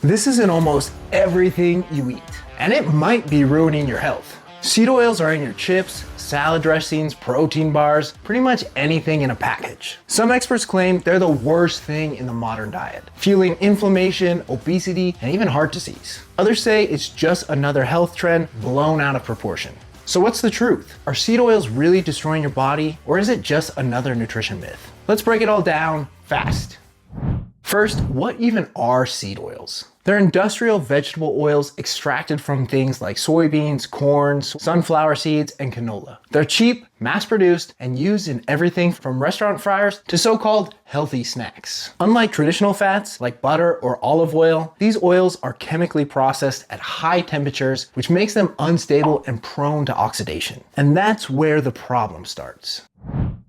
This is in almost everything you eat, and it might be ruining your health. Seed oils are in your chips, salad dressings, protein bars, pretty much anything in a package. Some experts claim they're the worst thing in the modern diet, fueling inflammation, obesity, and even heart disease. Others say it's just another health trend blown out of proportion. So what's the truth? Are seed oils really destroying your body, or is it just another nutrition myth? Let's break it all down fast. First, what even are seed oils? They're industrial vegetable oils extracted from things like soybeans, corn, sunflower seeds, and canola. They're cheap, mass-produced, and used in everything from restaurant fryers to so-called healthy snacks. Unlike traditional fats like butter or olive oil, these oils are chemically processed at high temperatures, which makes them unstable and prone to oxidation. And that's where the problem starts.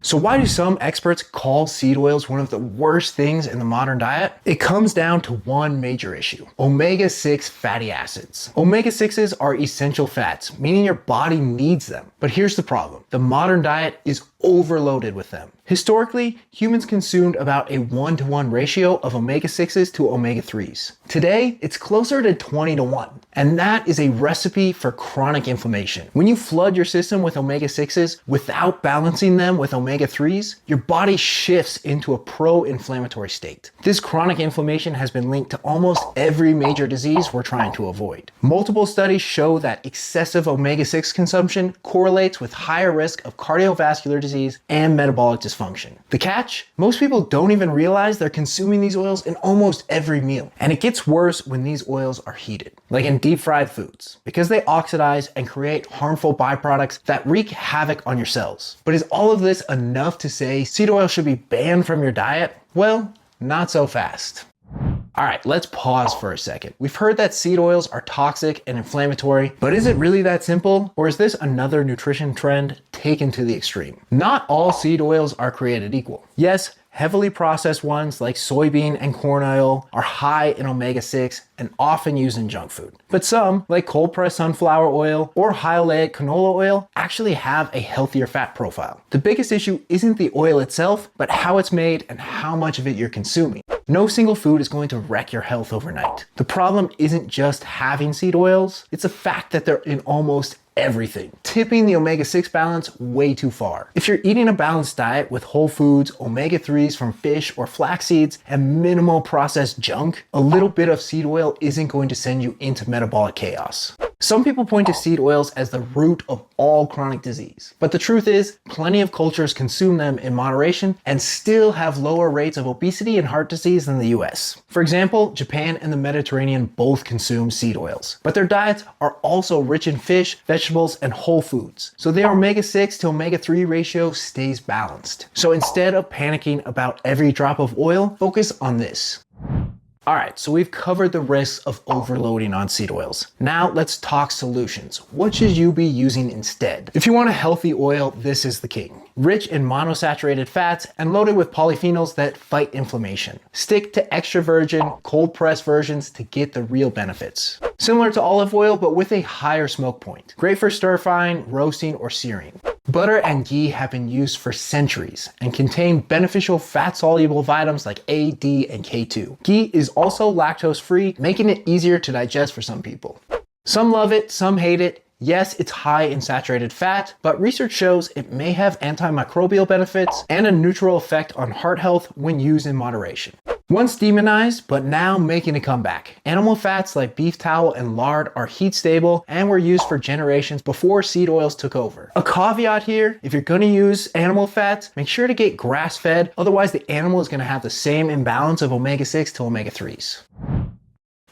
So why do some experts call seed oils one of the worst things in the modern diet? It comes down to one major issue: omega-6 fatty acids. Omega-6s are essential fats, meaning your body needs them. But here's the problem: the modern diet is overloaded with them. Historically, humans consumed about a 1-to-1 ratio of omega-6s to omega-3s. Today, it's closer to 20-to-1, and that is a recipe for chronic inflammation. When you flood your system with omega-6s without balancing them with omega-3s, your body shifts into a pro-inflammatory state. This chronic inflammation has been linked to almost every major disease we're trying to avoid. Multiple studies show that excessive omega-6 consumption correlates with higher risk of cardiovascular disease and metabolic dysfunction. The catch? Most people don't even realize they're consuming these oils in almost every meal. And it gets worse when these oils are heated, like in deep fried foods, because they oxidize and create harmful byproducts that wreak havoc on your cells. But is all of this enough to say seed oil should be banned from your diet? Well, not so fast. All right, let's pause for a second. We've heard that seed oils are toxic and inflammatory, but is it really that simple? Or is this another nutrition trend taken to the extreme? Not all seed oils are created equal. Yes, heavily processed ones like soybean and corn oil are high in omega-6 and often used in junk food. But some, like cold-pressed sunflower oil or high oleic canola oil, actually have a healthier fat profile. The biggest issue isn't the oil itself, but how it's made and how much of it you're consuming. No single food is going to wreck your health overnight. The problem isn't just having seed oils, it's the fact that they're in almost everything, tipping the omega-6 balance way too far. If you're eating a balanced diet with whole foods, omega-3s from fish or flax seeds, and minimal processed junk, a little bit of seed oil isn't going to send you into metabolic chaos. Some people point to seed oils as the root of all chronic disease, but the truth is, plenty of cultures consume them in moderation and still have lower rates of obesity and heart disease than the US. For example, Japan and the Mediterranean both consume seed oils, but their diets are also rich in fish, vegetables, and whole foods, so their omega-6 to omega-3 ratio stays balanced. So instead of panicking about every drop of oil, focus on this. Alright, so we've covered the risks of overloading on seed oils. Now let's talk solutions. What should you be using instead? If you want a healthy oil, this is the king. Rich in monosaturated fats and loaded with polyphenols that fight inflammation. Stick to extra virgin, cold pressed versions to get the real benefits. Similar to olive oil, but with a higher smoke point. Great for stir frying, roasting, or searing. Butter and ghee have been used for centuries and contain beneficial fat-soluble vitamins like A, D, and K2. Ghee is also lactose-free, making it easier to digest for some people. Some love it, some hate it. Yes, it's high in saturated fat, but research shows it may have antimicrobial benefits and a neutral effect on heart health when used in moderation. Once demonized, but now making a comeback. Animal fats like beef tallow and lard are heat stable and were used for generations before seed oils took over. A caveat here: if you're gonna use animal fats, make sure to get grass-fed, otherwise the animal is gonna have the same imbalance of omega-6 to omega-3s.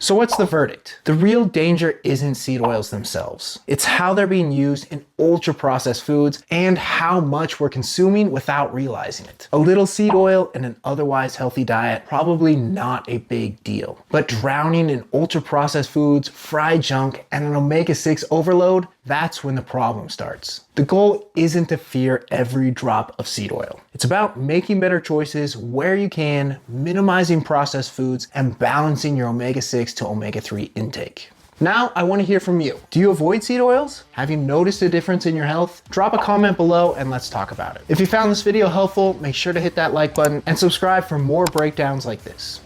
So what's the verdict? The real danger isn't seed oils themselves. It's how they're being used in ultra-processed foods and how much we're consuming without realizing it. A little seed oil in an otherwise healthy diet, probably not a big deal. But drowning in ultra-processed foods, fried junk, and an omega-6 overload, that's when the problem starts. The goal isn't to fear every drop of seed oil. It's about making better choices where you can, minimizing processed foods, and balancing your omega-6 to omega-3 intake. Now, I want to hear from you. Do you avoid seed oils? Have you noticed a difference in your health? Drop a comment below and let's talk about it. If you found this video helpful, make sure to hit that like button and subscribe for more breakdowns like this.